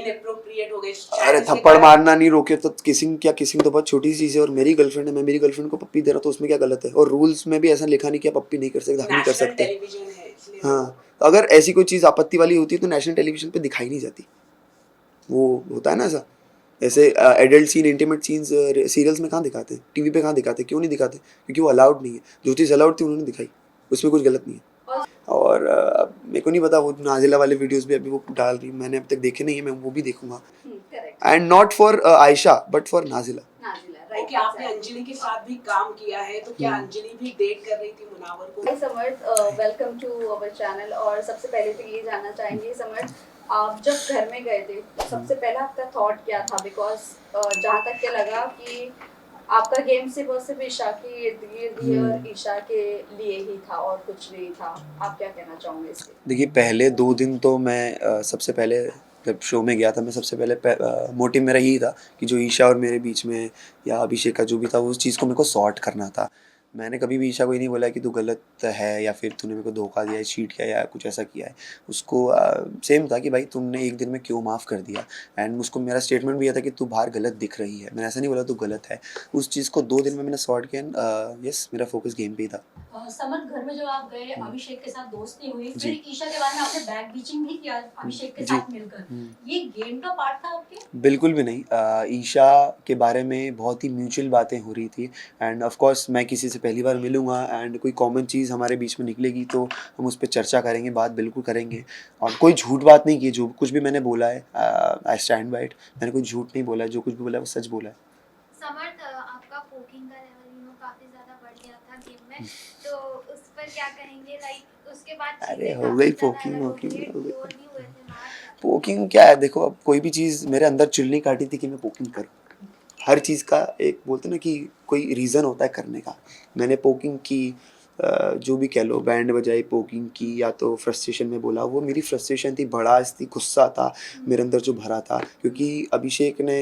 Inappropriate हो गए। अरे थप्पड़ मारना नहीं रोके तो किसिंग क्या, किसिंग तो बहुत छोटी सी चीज़ है। और मेरी गर्लफ्रेंड है, मैं मेरी गर्लफ्रेंड को पप्पी दे रहा हूँ तो उसमें क्या गलत है? और रूल्स में भी ऐसा लिखा नहीं कि आप पप्पी नहीं कर सकते, हक नहीं कर नेशनल सकते। टेलीविजन है इसलिए हाँ, तो अगर ऐसी कोई चीज़ आपत्ति वाली होती है तो नेशनल टेलीविजन पे दिखाई नहीं जाती। वो होता है ना ऐसा, ऐसे adult scene, intimate scenes serials में कहाँ दिखाते हैं, टीवी पे कहाँ दिखाते हैं? क्यों नहीं दिखाते? क्योंकि वो अलाउड नहीं है। जो चीज़ अलाउड थी उन्होंने दिखाई, उसमें कुछ गलत नहीं है। और मेरे को नहीं पता, वो नाजिला वाले वीडियोस भी अभी वो डाल रही, मैंने अब तक देखे नहीं है, मैं वो भी देखूंगा। And not for Ayesha but for Nazila. Okay, आपने अंजलि के साथ भी काम किया है, तो क्या अंजलि भी डेट कर रही थी मुनावर को? हाय समर्थ, वेलकम टू अवर चैनल। और सबसे पहले तो ये जानना चाहेंगे समर्थ, आप जब घर में गए थे तो सबसे पहला आपका थॉट क्या था? बिकॉज जहाँ तक के लगा कि आपका गेम सिर्फ और सिर्फ ईशा के इर्द गिर्द ही और ईशा के लिए ही था और कुछ नहीं था। आप क्या कहना चाहोगे इससे? देखिए, पहले 2 दिन तो मैं सबसे पहले जब शो में गया था, मैं सबसे पहले मोटिव मेरा यही था कि जो ईशा और मेरे बीच में या अभिषेक का जो भी था, उस चीज़ को मेरे को सॉर्ट करना था। मैंने कभी भी ईशा को ये नहीं बोला कि तू गलत है या फिर तूने मेरे को धोखा दिया है, चीट किया या कुछ ऐसा किया है। उसको सेम था कि भाई तुमने एक दिन में क्यों माफ़ कर दिया। एंड उसको मेरा स्टेटमेंट भी यह था कि तू बाहर गलत दिख रही है, मैंने ऐसा नहीं बोला तू गलत है। उस चीज़ को 2 दिन में मैंने सॉर्ट किया। यस, मेरा फोकस गेम पे ही था। समर, घर में जब आप गए अभिषेक के साथ दोस्ती हुई, फिर ईशा के बारे में आपने बैक बीचिंग भी किया अभिषेक के साथ मिलकर, ये गेम का पार्ट था आपके? बिल्कुल भी नहीं। ईशा के बारे में बहुत ही म्यूचुअल बातें हो रही थी। एंड ऑफ कोर्स मैं किसी से पहली बार मिलूँगा एंड कोई कॉमन चीज़ हमारे बीच में निकलेगी तो हम उस पे चर्चा करेंगे, बात बिल्कुल करेंगे। और कोई झूठ बात नहीं की, जो कुछ भी मैंने बोला है आई स्टैंड बाय इट। मैंने कोई झूठ नहीं बोला है, जो कुछ भी बोला है वो सच बोला है। समर्थ, आपका पोकिंग का लेवल काफी ज्यादा बढ़ गया था गेम में, तो उस पर क्या कहेंगे? लाइक उसके बाद अरे हो गई पोकिंग, वोकिंग हो गई। पोकिंग क्या है, देखो अब कोई भी चीज़ मेरे अंदर चुल नहीं काटी थी कि मैं पोकिंग करूँ। हर चीज़ का एक बोलते ना कि कोई रीज़न होता है करने का। मैंने पोकिंग की, जो भी कह लो, बैंड बजाई, पोकिंग की, या तो फ्रस्ट्रेशन में बोला, वो मेरी फ्रस्ट्रेशन थी, भड़ास थी, गुस्सा था मेरे अंदर जो भरा था। क्योंकि अभिषेक ने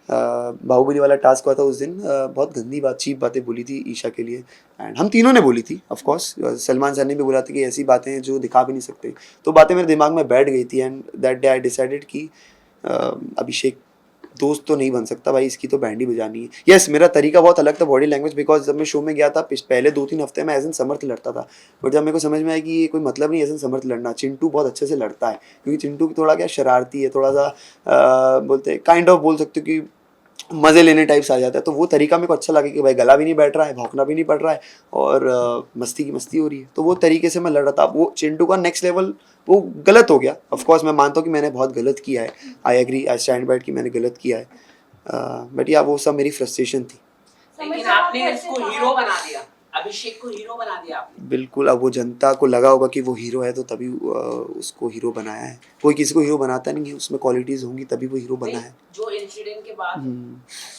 बाहुबली वाला टास्क हुआ था उस दिन, बहुत गंदी बात, चीप बातें बोली थी ईशा के लिए। एंड हम तीनों ने बोली थी, ऑफ कोर्स सलमान सर ने भी बोला था कि ऐसी बातें हैं जो दिखा भी नहीं सकते। तो बातें मेरे दिमाग में बैठ गई थी। And that day I decided कि अभिषेक दोस्त तो नहीं बन सकता भाई, इसकी तो बैंड ही बजानी है। यस, मेरा तरीका बहुत अलग था, बॉडी लैंग्वेज, बिकॉज जब मैं शो में गया था पहले 2-3 हफ्ते में एजन समर्थ लड़ता था। बट जब मेरे को समझ में आया कि ये कोई मतलब नहीं एजन समर्थ लड़ना, चिंटू बहुत अच्छे से लड़ता है। क्योंकि चिंटू थोड़ा क्या शरारती है, थोड़ा सा बोलते काइंड ऑफ बोल सकते हो कि मज़े लेने टाइप्स आ जाता है। तो वो तरीका मेरे को अच्छा लगा कि भाई गला भी नहीं बैठ रहा है, भौंकना भी नहीं पड़ रहा है, और मस्ती की मस्ती हो रही है। तो वो तरीके से मैं लड़ रहा था। वो चिंटू का नेक्स्ट लेवल वो गलत हो गया। ऑफ कोर्स मैं मानता हूँ कि मैंने बहुत गलत किया है, I agree, I stand by कि मैंने गलत किया है। बट या वो सब मेरी फ्रस्ट्रेशन थी। लेकिन आपने इसको हीरो बना दिया, अभिषेक को हीरो बना दिया आपने। बिल्कुल, अब वो जनता को लगा होगा कि वो हीरो है तो तभी उसको हीरो बनाया है। कोई किसी को हीरो बनाता नहीं है, उसमें क्वालिटीज होंगी तभी वो हीरो बना है। जो इंसिडेंट के बाद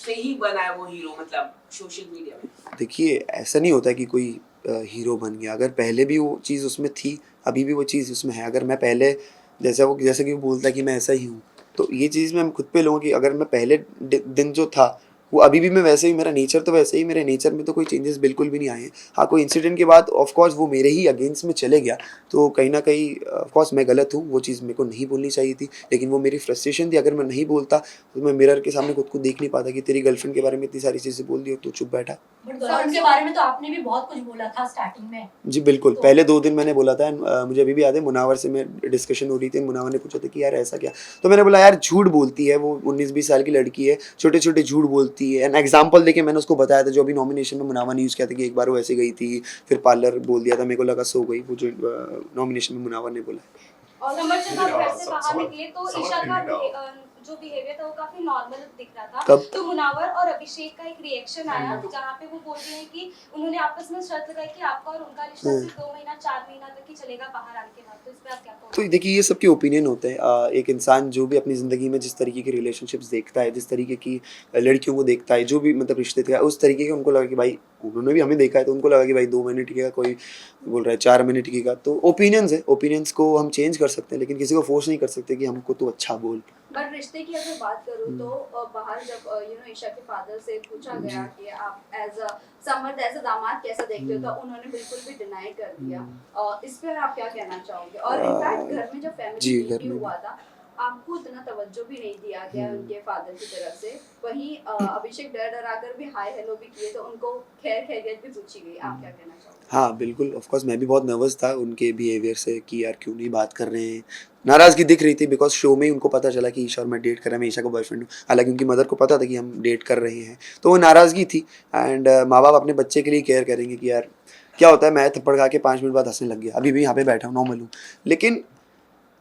से ही बना है वो हीरो, मतलब सोशल मीडिया में। देखिए, ऐसा नहीं होता कि कोई हीरो बन गया। अगर पहले भी वो चीज़ उसमें थी, अभी भी वो चीज़ उसमें है। अगर मैं पहले जैसे कि वो बोलता है कि मैं ऐसा ही हूँ, तो ये चीज़ मैं खुद पे लूँगा कि अगर मैं पहले दिन जो था वो अभी भी मैं वैसे ही, मेरा नेचर तो वैसे ही, मेरे नेचर में तो कोई चेंजेस बिल्कुल भी नहीं आए हैं। हाँ, कोई इंसिडेंट के बाद ऑफ कोर्स वो मेरे ही अगेंस्ट में चले गया, तो कहीं ना कहीं ऑफ कोर्स मैं गलत हूँ, वो चीज़ मेरे को नहीं बोलनी चाहिए थी। लेकिन वो मेरी फ्रस्ट्रेशन थी। अगर मैं नहीं बोलता तो मैं मिरर के सामने खुद को देख नहीं पाता कि तेरी गर्लफ्रेंड के बारे में इतनी सारी चीज़ें बोल दी और तू चुप बैठा। बट गर्लफ्रेंड के बारे में तो आपने भी बहुत कुछ बोला था स्टार्टिंग में। जी बिल्कुल, तो पहले 2 दिन मैंने बोला था। मुझे अभी भी याद है, मुनावर से मैं डिस्कशन हो रही थी, मुनावर ने पूछा था कि यार ऐसा क्या। तो मैंने बोला यार झूठ बोलती है वो, 19-20 साल की लड़की है, छोटे छोटे झूठ बोलती है। एन एग्जाम्पल देके मैंने उसको बताया था, जो अभी नॉमिनेशन में मुनावर ने यूज़ किया था कि एक बार वो ऐसे गई थी, फिर पार्लर बोल दिया था, मेरे को लगा सो गई, वो जो नॉमिनेशन में मुनावर ने बोला। और समझ जब आप घर से बाहर निकले तो ईशा का जो बिहेवियर था वो काफी नॉर्मल दिख रहा था। कब? तो मुनावर और अभिषेक का एक रिएक्शन आया जहाँ पे वो बोल रहे हैं कि उन्होंने आपस में शर्त लगाई कि आपका और उनका रिश्ता सिर्फ 2 महीना 4 महीना तक ही चलेगा बाहर आने के बाद। तो इस पे आप क्या कहोगे? तो देखिए, ये सबके ओपिनियन होते हैं। एक इंसान जो भी अपनी ज़िंदगी में जिस तरीके की रिलेशनशिप्स देखता है, जिस तरीके की लड़कियों को देखता है, जो भी मतलब रिश्ते थे, उस तरीके के उनको लगा कि भाई, उन्होंने भी हमें देखा है तो उनको लगा कि भाई 2 महीने टिकेगा, कोई बोल रहा है 4 महीने टिकेगा। तो ओपिनियंस है, ओपिनियंस को हम चेंज कर सकते हैं, लेकिन किसी को फोर्स नहीं कर सकते कि हमको तो अच्छा बोल। बट रिश्ते की अगर बात करूँ तो बाहर जब ईशा के फादर से पूछा गया कि आप as a Samarth as a दामाद कैसा देखते हो, तो उन्होंने बिल्कुल भी डिनाई कर दिया। इस पर आप क्या कहना चाहोगे? और इनफैक्ट घर में जब फैमिली मीटिंग हुआ था, आपको उतना तवज्जो भी नहीं दिया गया उनके फादर की तरफ से। वहीं अभिषेक डर डराकर भी हाय हेलो भी किए, तो उनको खैर खैरियत भी पूछी गई। आप क्या कहना चाहोगे? हाँ बिल्कुल, ऑफ कोर्स मैं भी बहुत नर्वस था उनके बिहेवियर से कि यार क्यों नहीं बात कर रहे हैं। नाराज़गी दिख रही थी बिकॉज शो में ही उनको पता चला कि ईशा और मैं डेट कर रहे हैं, मैं ईशा का बॉयफ्रेंड हूँ। हालांकि उनकी मदर को पता था कि हम डेट कर रहे हैं, तो वो नाराज़गी थी। एंड माँ बाप अपने बच्चे के लिए केयर करेंगे कि यार क्या होता है, मैं थप्पड़ खा के 5 मिनट बाद हंसने लग गया, अभी भी यहाँ पे बैठा हूँ, नॉर्मल हूँ। लेकिन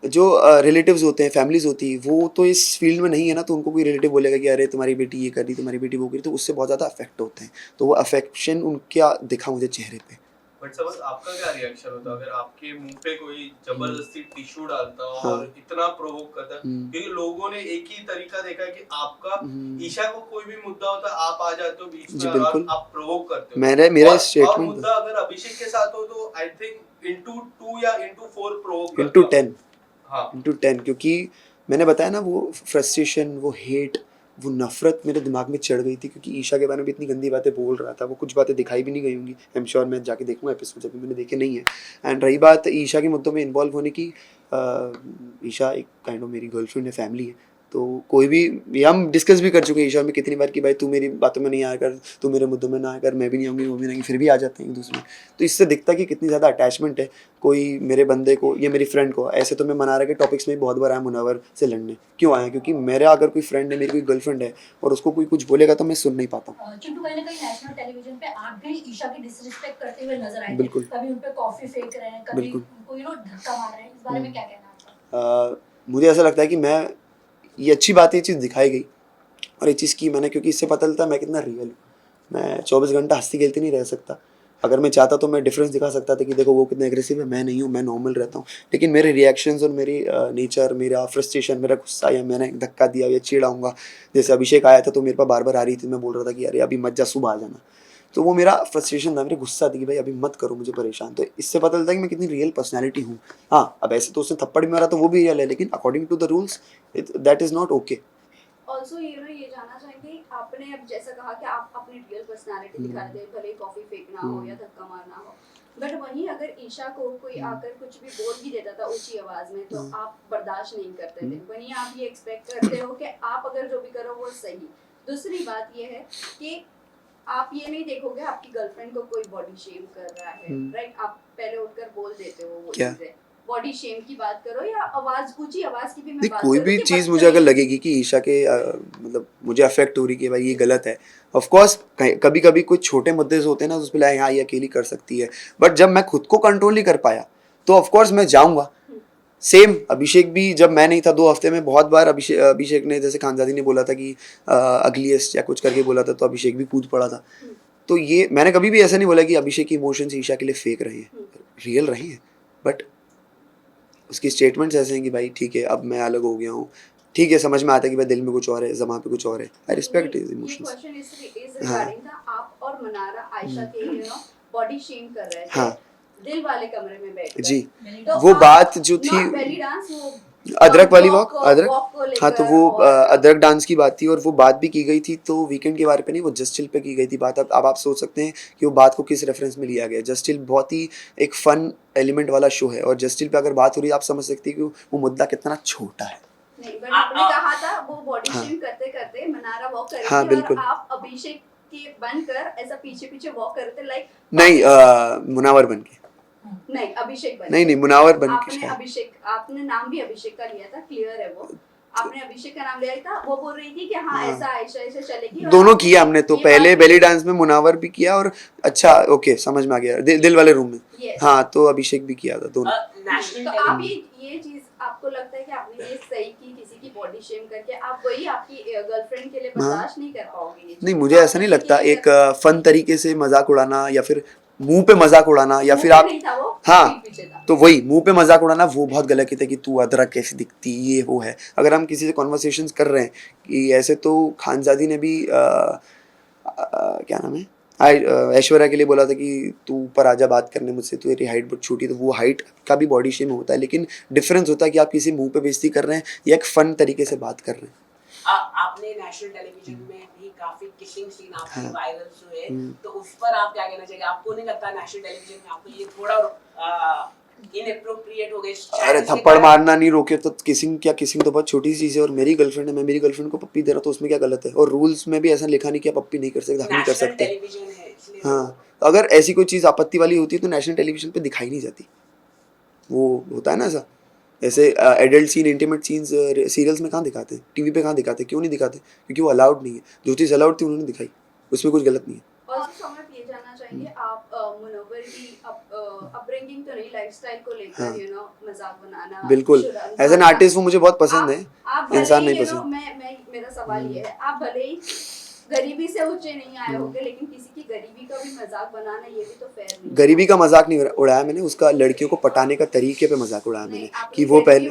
जो रिलेटिव्स होते हैं, फैमिलीज़ होती है, वो तो इस फील्ड में नहीं है ना, तो उनको कोई रिलेटिव बोलेगा कि अरे तुम्हारी बेटी ये कर रही, तुम्हारी बेटी वो कर रही, तो उससे बहुत ज़्यादा अफेक्ट होते हैं। तो वो अफेक्शन उनका दिखा मुझे चेहरे पे। बट सपोज आपका क्या रिएक्शन होता अगर आपके मुंह पे कोई जबरदस्ती टिश्यू डालता हाँ। और इतना प्रोवोक करता? क्योंकि लोगों ने एक ही तरीका देखा है कि आपका ईशा को कोई भी मुद्दा होता है आप आ जाते हो बीच जी, में और बिल्कुल। आप प्रोवोक करते हो। मेरा और स्टेटमेंट मुद्दा अगर अभिषेक के साथ हो तो आई थिंक into 2 या into 4 प्रोवोक इंटू करता। 10 हाँ इंटू 10, क्योंकि मैंने बताया ना वो फ्रस्ट्रेशन, वो हेट, वो नफरत मेरे दिमाग में चढ़ गई थी, क्योंकि ईशा के बारे में भी इतनी गंदी बातें बोल रहा था। वो कुछ बातें दिखाई भी नहीं गई होंगी, आई एम श्योर, मैं जाके देखूंगा एपिसोड, जब मैंने देखे नहीं है। एंड रही बात ईशा के मुद्दों में इन्वॉल्व होने की, ईशा एक काइंड ऑफ मेरी गर्लफ्रेंड है, फैमिली है, तो कोई भी, ये हम डिस्कस भी कर चुके हैं ईशा में कितनी बार कि भाई तू मेरी बातों में नहीं आया कर, तू मेरे मुद्दों में ना आया कर, मैं भी नहीं आऊँगी, वो भी नहीं, फिर भी आ जाते हैं एक दूसरे में। तो इससे दिखता है कि कितनी ज़्यादा अटैचमेंट है कोई मेरे बंदे को या मेरी फ्रेंड को। ऐसे तो मैं मनारा के टॉपिक्स में बहुत बार आया मुनावर से लड़ने, क्यों आया? क्योंकि मेरा अगर कोई फ्रेंड है, मेरी कोई गर्लफ्रेंड है और उसको कोई कुछ बोलेगा तो मैं सुन नहीं पाता हूँ। चिंटू, कहीं ना कहीं नेशनल टेलीविजन पे आप भी ईशा की डिसरिस्पेक्ट करते हुए नजर आए थे। बिल्कुल। कभी उन पे कॉफी फेंक रहे हैं, कभी बिल्कुल। उनको धक्का मार रहे हैं, इस बारे में क्या कहना है आपका? मुझे ऐसा लगता है कि मैं, ये अच्छी बात है, ये चीज़ दिखाई गई और ये चीज़ की मैंने, क्योंकि इससे पता चलता है मैं कितना रियल हूँ। मैं 24 घंटा हंसती खेलती नहीं रह सकता। अगर मैं चाहता तो मैं डिफरेंस दिखा सकता था कि देखो वो कितना एग्रेसिव है, मैं नहीं हूँ, मैं नॉर्मल रहता हूँ। लेकिन मेरे रिएक्शंस और मेरी नेचर, मेरा फ्रस्ट्रेशन, मेरा गुस्सा, या मैंने धक्का दिया या चिढ़ाऊँगा, जैसे अभिषेक आया था तो मेरे पास बार बार आ रही थी, मैं बोल रहा था कि अरे अभी मत जा, सुबह आ जाना। तो वो मेरा फ्रस्ट्रेशन था, मेरा गुस्सा थी कि भाई अभी मत करो मुझे परेशान। तो इससे पता चलता है कि मैं कितनी रियल पर्सनैलिटी हूँ। हाँ, अब ऐसे तो उसने थप्पड़ भी मारा तो वो भी रियल है, लेकिन according to the rules that is not okay. Also ये जानना चाहेंगे, आपने अब जैसा कहा कि आप अपनी रियल पर्सनालिटी दिखा रहे थे, भले कॉफी फेंकना हो या धक्का मारना हो, बट वहीं अगर ईशा को कोई आकर कुछ भी बोल भी देता था ऊंची आवाज में तो आप बर्दाश्त नहीं करते थे। वहीं आप ये एक्सपेक्ट करते हो कि आप अगर जो भी करो वो सही। दूसरी बात ये है कि आप ये नहीं देखोगे आपकी गर्लफ्रेंड को कोई बॉडी शेम कर रहा है, राइट? आप पहले उठकर बोल देते हो वो क्या? चीजें। बॉडी शेम की बात करो या आवाज, ऊंची आवाज की भी मैं नहीं, बात कोई करूं भी कि चीज़ मुझे अगर बदतमीज- लगेगी कि ईशा के मतलब मुझे अफेक्ट हो रही कि भाई ये गलत है, ऑफ कोर्स कभी कभी कुछ छोटे मुद्दे होते हैं ना, उस पर हाँ ये अकेली कर सकती है, बट जब मैं खुद को कंट्रोल नहीं कर पाया तो ऑफ कोर्स मैं जाऊँगा। सेम अभिषेक भी, जब मैं नहीं था 2 हफ्ते में बहुत बार अभिषेक ने, जैसे खानजादी ने बोला था कि अगलीस्ट या कुछ करके बोला था, तो अभिषेक भी कूद पड़ा था। तो ये मैंने कभी भी ऐसा नहीं बोला कि अभिषेक की इमोशंस ईशा के लिए फेक रहे हैं, रियल रहे हैं, बट उसकी स्टेटमेंट्स ऐसे हैं कि भाई ठीक है अब मैं अलग हो गया हूँ, ठीक है समझ में आता है कि भाई दिल में कुछ और है, ज़बान पे कुछ और है। I respect his emotions. ये क्वेश्चन इज रिगार्डिंग था, आप और मनारा आयशा के बॉडी शेम कर रहे थे, हाँ। दिल वाले कमरे में बैठ जी, तो वो आप बात जो थी, not belly dance, वो अदरक वाली वॉक, walk अदरक, को हाँ, तो लेकर वो और- अदरक डांस की बात थी और वो बात भी की गई थी, तो वीकेंड के बारे पे नहीं, वो जस्ट चिल पे की गई थी बात। अब आप सोच सकते हैं कि वो बात को किस रेफरेंस में लिया गया। जस्ट चिल बहुत ही एक फन एलिमेंट वाला शो है, और जस्ट चिल पे अगर बात हो रही है, आप समझ सकते हैं कि वो मुद्दा कितना छोटा है। नहीं, बट आपने कहा था वो बॉडी हाँ। शेम करते करते मनारा वॉक कर रही हाँ, थी बिल्कुल। और आप अभिषेक के बनकर ऐसा पीछे पीछे वॉक कर रहे थे, लाइक नहीं, मुनावर बन के, नहीं अभिषेक बन नहीं मुनावर बन के आपने शायद। अभिषेक, आपने नाम भी अभिषेक का लिया था, क्लियर है वो, आपने अभिषेक का नाम लिया था। वो बोल रही थी कि हाँ हाँ। ऐसा आयशा ऐसे चलेगी, और दोनों आपने किया हमने तो, ये पहले बात- बेली डांस में मुनावर भी किया और अच्छा ओके समझ में आ गया, दिल वाले रूम में। Yes. हाँ, तो अभिषेक भी किया था, दोनों। नेशनल तो आप ये चीज आपको लगता है कि आपने ये सही की किसी की बॉडी शेम करके, आप वही आपकी गर्लफ्रेंड के लिए बर्दाश्त नहीं कर पाओगे ये चीज? नहीं, मुझे ऐसा नहीं लगता, एक फन तरीके से मजाक उड़ाना या फिर मुंह पे मजाक उड़ाना या फिर आप, हाँ, तो वही मुंह पे मजाक उड़ाना वो बहुत गलत है कि तू अदरक कैसी दिखती, ये वो है। अगर हम किसी से कॉन्वर्सेशंस कर रहे हैं कि ऐसे, तो खानजादी ने भी क्या नाम है, ऐश्वर्या के लिए बोला था कि तू ऊपर आजा बात करने मुझसे, तू तेरी हाइट बहुत छोटी, तो वो हाइट का भी बॉडी शेम होता है, लेकिन डिफरेंस होता है कि आप किसी मुंह पे बेइज्जती कर रहे हैं या एक फन तरीके से बात कर रहे हैं। आपने नेशनल टेलीविजन में भी काफी किसिंग सीन आपके वायरल हुए, तो उस पर आप क्या कहना चाहिए? आपको नहीं लगता नेशनल टेलीविजन में आपको ये थोड़ा इनएप्रोप्रिएट हो गए। अरे थप्पड़ मारना नहीं रोके तो किसिंग क्या, किसिंग तो बहुत छोटी सी चीज़ है। और मेरी गर्लफ्रेंड है, मैं मेरी गर्लफ्रेंड को पप्पी दे रहा हूँ तो उसमें क्या गलत है? और रूल्स में भी ऐसा लिखा नहीं कि आप पप्पी नहीं कर सकते, हक नहीं कर नेशनल सकते। टेलीविजन है इसलिए हाँ, अगर ऐसी कोई चीज़ आपत्ति वाली होती है तो नेशनल टेलीविजन पे दिखाई नहीं जाती। वो होता है ना ऐसा, ऐसे adult scene, intimate scenes serials में कहाँ दिखाते हैं, टीवी पे कहाँ दिखाते हैं? क्यों नहीं दिखाते? क्योंकि वो अलाउड नहीं है। जो चीज़ अलाउड थी उन्होंने दिखाई, उसमें कुछ गलत नहीं है। और समझ ये जानना चाहेंगे आप मुनव्वर की अपब्रिंगिंग तो नहीं, लाइफस्टाइल को लेकर हाँ। मजाक बनाना बिल्कुल, एज एन आर्टिस्ट वो मुझे बहुत पसंद है, आप भले इंसान ही नहीं you know, पसंद। मैं मेरा सवाल ये है, आप भले ही गरीबी से ऊंचे नहीं आए होंगे, लेकिन किसी की गरीबी का भी मजाक बनाना ये भी तो फेयर नहीं है। गरीबी का मजाक नहीं उड़ाया मैंने, उसका लड़कियों को पटाने का तरीके पे मजाक उड़ाया मैंने, कि वो पहले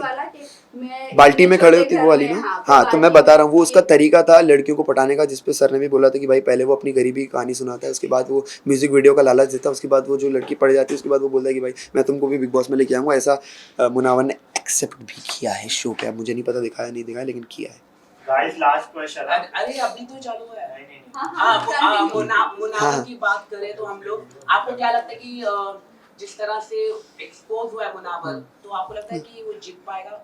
बाल्टी में खड़े होती वो वाली ना। हाँ, तो मैं बता रहा हूँ वो उसका तरीका था लड़कियों को पटाने का, जिसपे सर ने भी बोला था कि भाई पहले वो अपनी गरीबी की कहानी सुनाता है, उसके बाद वो म्यूजिक वीडियो का लालच देता है, उसके बाद वो जो लड़की पड़ जाती है उसके बाद वो बोलता है कि भाई मैं तुमको भी बिग बॉस में लेके आऊँगा। ऐसा मुनावर ने एक्सेप्ट भी किया है शो पे। अब मुझे नहीं पता दिखाया नहीं दिखाया, लेकिन किया है। गाइस लास्ट क्वेश्चन है। अरे अभी तो चालू है। नहीं नहीं मुनावर की बात करें तो हम लोग, आपको क्या लगता है कि जिस तरह से एक्सपोज हुआ है मुनावर, तो आपको लगता है कि वो जीत पाएगा?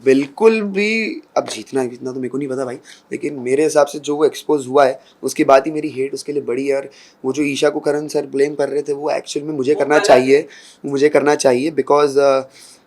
बिल्कुल भी। अब जीतना है जीतना तो मेरे को नहीं पता भाई, लेकिन मेरे हिसाब से जो वो एक्सपोज हुआ है उसके बाद ही मेरी हेट उसके लिए बड़ी है। और वो जो ईशा को करण सर ब्लेम कर रहे थे वो एक्चुअल में मुझे करना चाहिए, मुझे करना चाहिए, बिकॉज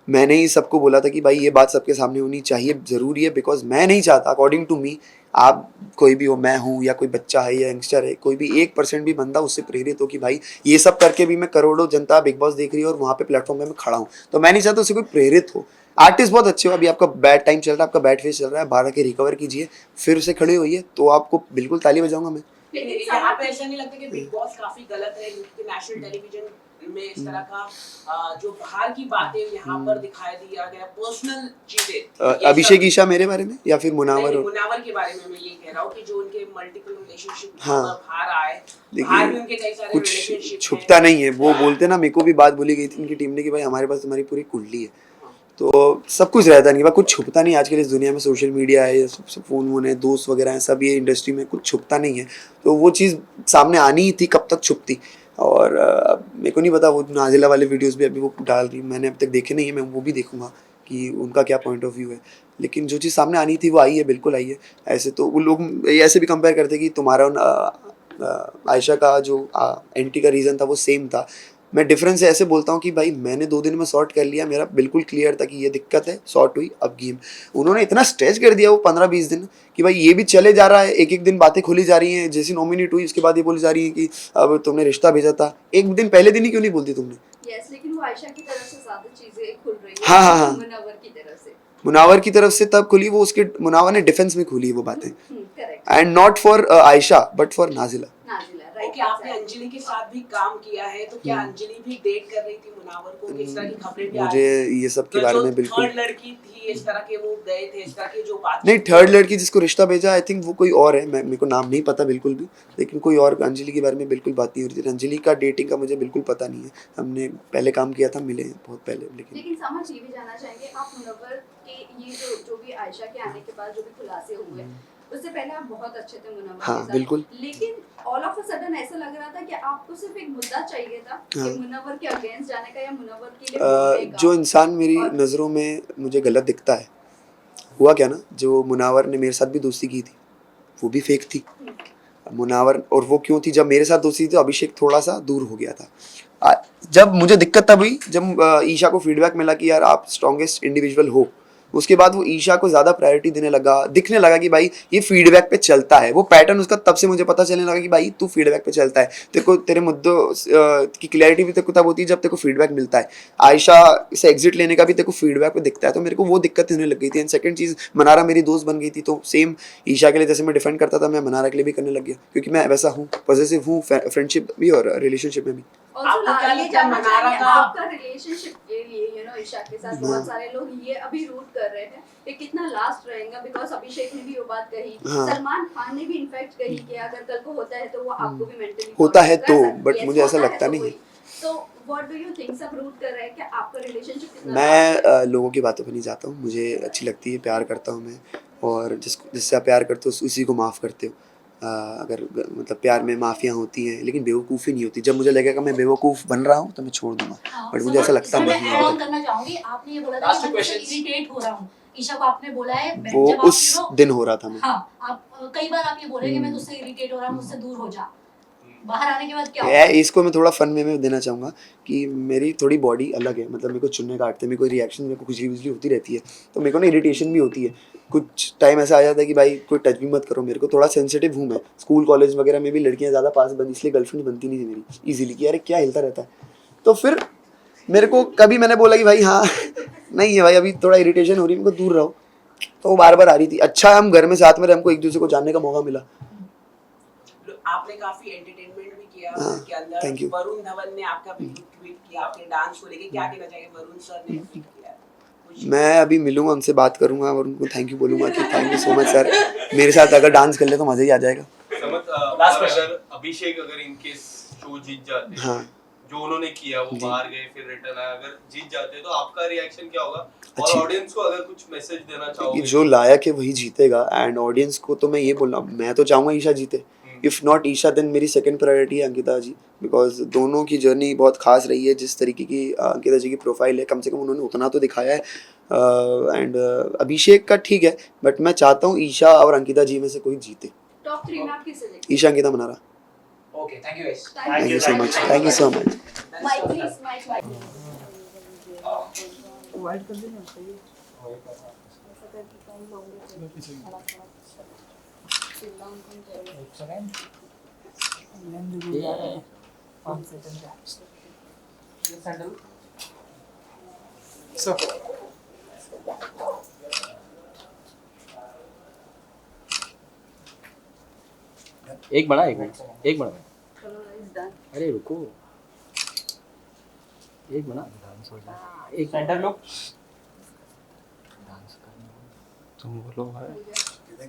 मैंने ही सबको बोला था कि भाई ये बात सबके सामने होनी चाहिए, ज़रूरी है। बिकॉज मैं नहीं चाहता, अकॉर्डिंग टू मी, आप कोई भी हो, मैं हूँ या कोई बच्चा है या यंगस्टर है, कोई भी 1% भी बंदा उससे प्रेरित हो कि भाई ये सब करके भी मैं, करोड़ों जनता बिग बॉस देख रही है और वहाँ पे प्लेटफॉर्म पे मैं खड़ा हूँ, तो मैं नहीं चाहता उससे कोई प्रेरित हो। आर्टिस्ट बहुत अच्छे हो, अभी आपका बैड टाइम चल रहा है, आपका बैड फेस चल रहा है, बाहर के रिकवर कीजिए, फिर से खड़े होइए, तो आपको बिल्कुल ताली बजाऊंगा मैं। लेकिन यहाँ पे ऐसा नहीं लगता कि बिग बॉस काफी गलत है, क्योंकि नेशनल टेलीविजन में इस तरह का जो बाहर की बातें यहाँ पर दिखाई दिया गया, पर्सनल चीजें, अभिषेक ईशा मेरे बारे में या फिर मुनावर? मुनावर के बारे में मैं ये कह रहा हूँ कि जो उनके मल्टीपल रिलेशनशिप हाँ। बाहर आए, बाहर भी उनके कई सारे कुछ रिलेशनशिप छुपता नहीं है। वो बोलते ना, मेरे को भी बात बोली गई थी उनकी टीम ने कि भाई हमारे पास तुम्हारी पूरी कुंडली है, तो सब कुछ रहता नहीं, कुछ छुपता नहीं। आजकल इस दुनिया में सोशल मीडिया है, सब फ़ोन वोन है, दोस्त वगैरह हैं, सब ये इंडस्ट्री में कुछ छुपता नहीं है, तो वो चीज़ सामने आनी ही थी, कब तक छुपती। और मेरे को नहीं पता, वो नाजिला वाले वीडियोस भी अभी वो डाल रही, मैंने अब तक देखे नहीं है, मैं वो भी देखूंगा कि उनका क्या पॉइंट ऑफ व्यू है। लेकिन जो चीज़ सामने आनी थी वो आई है, बिल्कुल आई है। ऐसे तो वो लोग ऐसे भी कंपेयर करते कि तुम्हारा आयशा का जो एंटी का रीज़न था वो सेम था। मैं डिफरेंस ऐसे बोलता हूँ कि भाई मैंने 2 दिन में सॉर्ट कर लिया, मेरा बिल्कुल क्लियर था कि ये दिक्कत है, सॉर्ट हुई, अब गेम। उन्होंने इतना स्ट्रेच कर दिया वो 15-20 दिन कि भाई ये भी चले जा रहा है, एक एक दिन बातें खुली जा रही हैं। जैसी नॉमिनेट हुई उसके बाद ये बोली जा रही है कि अब तुमने रिश्ता भेजा था, एक दिन पहले दिन ही क्यों नहीं बोलती तुमने? यस, लेकिन वो आयशा की तरफ से ज्यादा चीजें खुल रही है। हाँ। मुनव्वर की तरफ से, मुनावर की तरफ से तब खुली वो, उसके मुनावर ने डिफेंस में खुली वो बातें, correct, and not for Ayesha but for Nazila. Nazila, right. Okay, आपने अंजलि के साथ भी काम किया है, तो क्या अंजलि भी डेट कर रही थी मुनावर को? किस तरह की खबरें भी आ मुझे रही थी? ये सब के तो बारे जो में बिल्कुल थर्ड लड़की थी, इस तरह के वो गए थे, इस तरह की जो बात नहीं। थर्ड लड़की जिसको रिश्ता भेजा, आई थिंक वो कोई और है, मेरे को नाम नहीं पता बिल्कुल भी, लेकिन कोई और। अंजलि के बारे में बिल्कुल बात नहीं हो रही थी। अंजलि का डेटिंग का मुझे बिल्कुल पता नहीं है, हमने पहले काम किया था, मिले हैं बहुत पहले। लेकिन समझ ये भी जानना चाहेंगे आप, मुनव्वर के ये जो भी आयशा के आने के बाद जो भी खुलासे हुए, उससे पहले आप बहुत अच्छे थे मुनव्वर के हाँ साथ, बिल्कुल। लेकिन ऑल ऑफ अ सडन ऐसा लग रहा था कि आपको सिर्फ एक मुद्दा चाहिए था कि मुनव्वर के अगेंस्ट जाने का या मुनव्वर के लिए बोलने का। जो इंसान मेरी नज़रों में मुझे गलत दिखता है, हुआ क्या ना, जो मुनावर ने मेरे साथ भी दोस्ती की थी वो भी फेक थी मुनावर। और वो क्यों थी? जब मेरे साथ दोस्ती थी तो अभिषेक थोड़ा सा दूर हो गया था। जब मुझे दिक्कत तब हुई जब ईशा को फीडबैक मिला कि यार आप स्ट्रॉन्गेस्ट इंडिविजुअल हो, उसके बाद वो ईशा को ज़्यादा प्रायोरिटी देने लगा, दिखने लगा कि भाई ये फीडबैक पे चलता है। वो पैटर्न उसका तब से मुझे पता चलने लगा कि भाई तू फीडबैक पे चलता है, तेरे को तेरे मुद्दों की क्लैरिटी भी तेरे को तब होती है जब तेरे को फीडबैक मिलता है। आयशा से एग्जिट लेने का भी तेरे को फीडबैक पे दिखता है, तो मेरे को वो दिक्कत होने लग गई थी। एंड सेकंड चीज़, मनारा मेरी दोस्त बन गई थी, तो सेम ईशा के लिए जैसे मैं डिफेंड करता था, मैं मनारा के लिए भी करने लग गया, क्योंकि मैं वैसा हूँ, पॉजिटिव हूँ फ्रेंडशिप भी और रिलेशनशिप में भी। आपको क्या ये लगता है जानना मनारा चाहेंगे का- आपका रिलेशनशिप के लिए ईशा के साथ बहुत सारे लोग ये अभी रूट कर रहे हैं कि कितना लास्ट रहेगा, बिकॉज अभिषेक ने भी वो बात कही, सलमान खान ने भी इनफैक्ट कही कि अगर कल को होता है तो वो आपको भी मेंटली होता है तो, बट मुझे ऐसा लगता नहीं है। तो व्हाट डू यू थिंक, सब रूट कर रहे हैं कि आपका रिलेशनशिप कितना मैं लोगों की बातों पे नहीं जाता हूँ, मुझे अच्छी लगती है, प्यार करता हूँ मैं, और जिससे आप प्यार करते हो उसी को माफ़ करते हो। अगर मतलब प्यार में माफियाँ होती हैं लेकिन बेवकूफ़ी नहीं होती। जब मुझे लगेगा मैं बेवकूफ़ बन रहा हूँ तो मैं छोड़ दूंगा, बट मुझे ऐसा लगता मैं नहीं ऐड ऑन है। करना चाहूंगी, आपने ये बोला था Last कि two मैं उससे questions. इरिटेट हो रहा हूँ। ईशा को आपने बोला है वो जब आप उस दिन हो रहा था मैं। हाँ, आप कई बार आप ये बोले कि मैं तुझसे इरिटेट हो रहा हूँ, मुझसे दूर हो जा। बाहर आने के बाद क्या होगा? इसको मैं थोड़ा फन में देना चाहूँगा कि मेरी थोड़ी बॉडी अलग है, मतलब मेरे को चुन्ने काटते हैं, मेरे को रिएक्शन, मेरे को खुजली वुजली होती रहती है, तो मेरे को ना इरिटेशन भी होती है। कुछ टाइम ऐसा आ जाता है कि भाई कोई टच भी मत करो मेरे को, थोड़ा सेंसिटिव हूँ मैं। स्कूल कॉलेज वगैरह में भी लड़कियाँ ज़्यादा पास बनी, इसलिए गर्लफ्रेंड बनती नहीं थी मेरी ईजिली कि यार क्या हिलता रहता है। तो फिर मेरे को कभी मैंने बोला कि भाई हाँ नहीं है भाई, अभी थोड़ा इरिटेशन हो रही है, मेरे को दूर रहो, तो वो बार बार आ रही थी। अच्छा हम घर में साथ में रहे, हमको एक दूसरे को जानने का मौका मिला। आपने काफी एंटरटेनमेंट भी किया हाँ, फिल्म के अंदर। thank you. वरुण धवन ने आपका वीडियो ट्वीट किया आपके डांस को लेके, क्या कहना चाहिए? वरुण सर ने ट्वीट किया है कुछ? मैं अभी मिलूंगा उनसे, बात करूंगा और उनको थैंक यू बोलूंगा कि thank you so much sir, मेरे साथ अगर डांस कर ले तो मज़ा ही आ जाएगा। समझ Last question. अगर अभिषेक अगर इनके शो जीत जाते हैं, हाँ जो उन्होंने किया वो जी। बाहर गए फिर रिटर्न आए, अगर जीत जाते हैं तो आपका रिएक्शन क्या होगा? और अच्छी- ऑडियंस को अगर कुछ मैसेज देना कि चाहोगे? जो लायक है वही जीतेगा, एंड ऑडियंस को तो मैं ये बोल रहा हूँ, मैं तो चाहूँगा ईशा जीते। इफ़ नॉट ईशा देन मेरी सेकंड प्रायोरिटी है अंकिता जी, बिकॉज दोनों की जर्नी बहुत खास रही है। जिस तरीके की अंकिता जी की प्रोफाइल है, कम से कम उन्होंने उतना तो दिखाया है। एंड अभिषेक का ठीक है, बट मैं चाहता हूँ ईशा और अंकिता जी में से कोई जीते। टॉप 3 में आप किसे देखते Isha Ankita Mannara. Okay, thank you guys. Thank you so much, thank you so much. Mic please, mic एक बड़ा एक मिनट, एक बड़ा। चलो गाइस डन। अरे रुको, एक बना एक सेंटर लुक। तुम बोलो भाई।